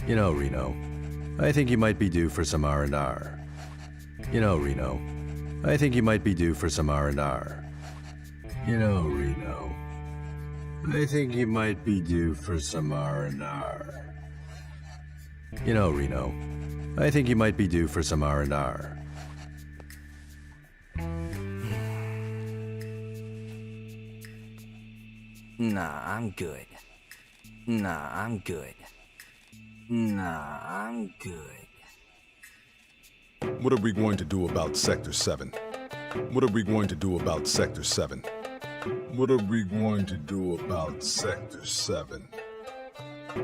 You know, Reno, I think you might be due for some R&R. You know, Reno, I think you might be due for some R&R. You know, Reno, I think you might be due for some R&R. You know, Reno, I think you might be due for some R&R. Nah, I'm good. Nah, I'm good. Nah, I'm good. What are we going to do about Sector 7? What are we going to do about Sector 7? What are we going to do about Sector 7?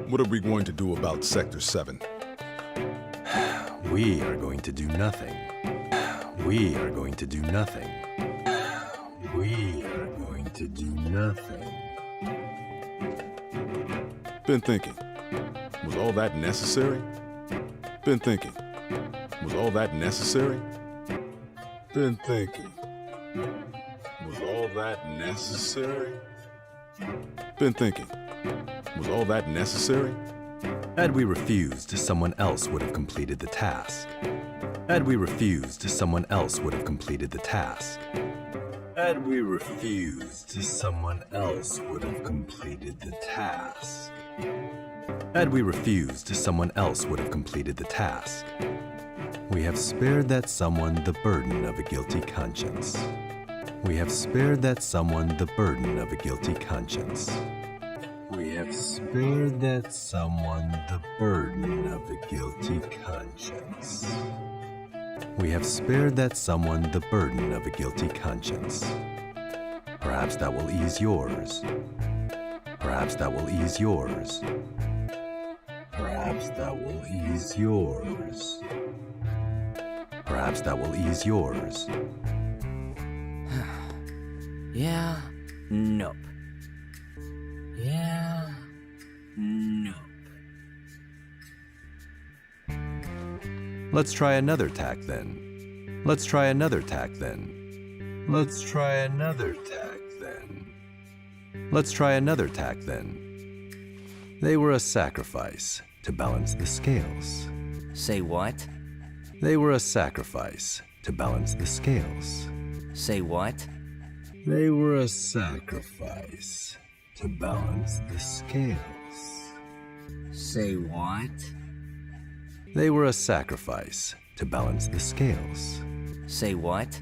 What are we going to do about Sector 7? We are going to do nothing. We are going to do nothing. We are going to do nothing. Been thinking, was all that necessary? Been thinking, was all that necessary? Been thinking, was all that necessary? Been thinking, was all that necessary? Had we refused, someone else would have completed the task. Had we refused, someone else would have completed the task. Had we refused, someone else would have completed the task. Had we refused, someone else would have completed the task. We have spared that someone the burden of a guilty conscience. We have spared that someone the burden of a guilty conscience. We have spared that someone the burden of a guilty conscience. We have spared that someone the burden of a guilty conscience. Perhaps that will ease yours. Perhaps that will ease yours. Perhaps that will ease yours. Perhaps that will ease yours. Yeah, nope. Yeah, nope. Let's try another tack then. Let's try another tack then. Let's try another tack then. Let's try another tack then. They were a sacrifice to balance the scales. Say what? They were a sacrifice to balance the scales. Say what? They were a sacrifice to balance the scales. Say what? They were a sacrifice to balance the scales. Say what?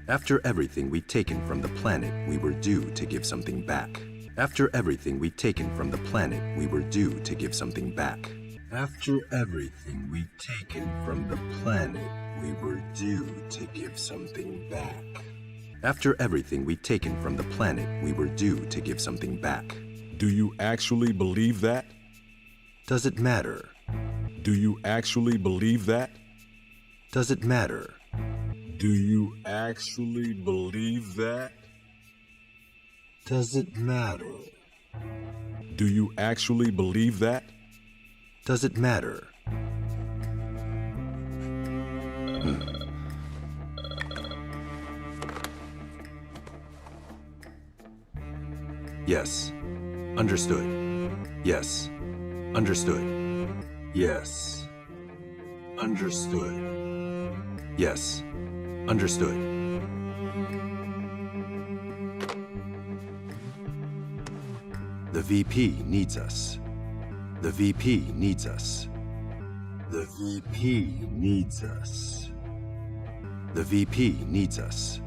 After everything we'd taken from the planet, we were due to give something back. After everything we'd taken from the planet, we were due to give something back. After everything we'd taken from the planet, we were due to give something back. After everything we'd taken from the planet, we were due to give something back. Do you actually believe that? Does it matter? Do you actually believe that? Does it matter? Do you actually believe that? Does it matter? Do you actually believe that? Does it matter? Yes. Understood. Yes. Understood. Yes. Understood. Yes. Understood. The VP needs us. The VP needs us. The VP needs us. The VP needs us.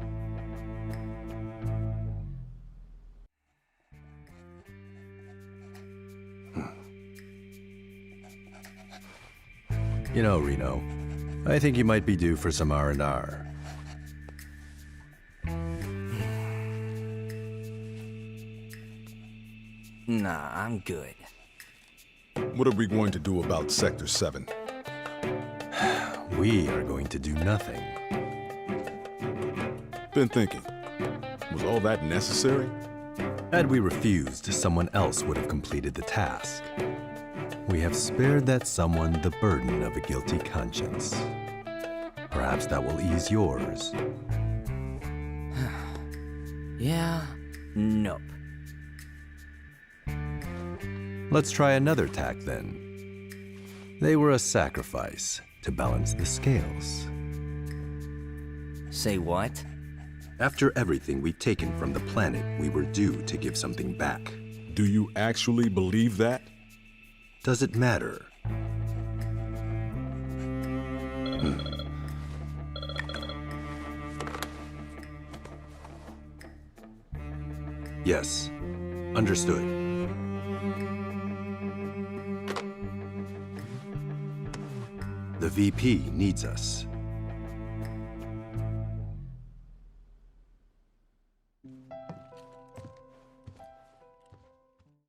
You know, Reno, I think you might be due for some R&R. Nah, I'm good. What are we going to do about Sector 7? We are going to do nothing. Been thinking, was all that necessary? Had we refused, someone else would have completed the task. We have spared that someone the burden of a guilty conscience. Perhaps that will ease yours. Yeah, nope. Let's try another tack then. They were a sacrifice to balance the scales. Say what? After everything we'd taken from the planet, we were due to give something back. Do you actually believe that? Does it matter? Yes, understood. The VP needs us.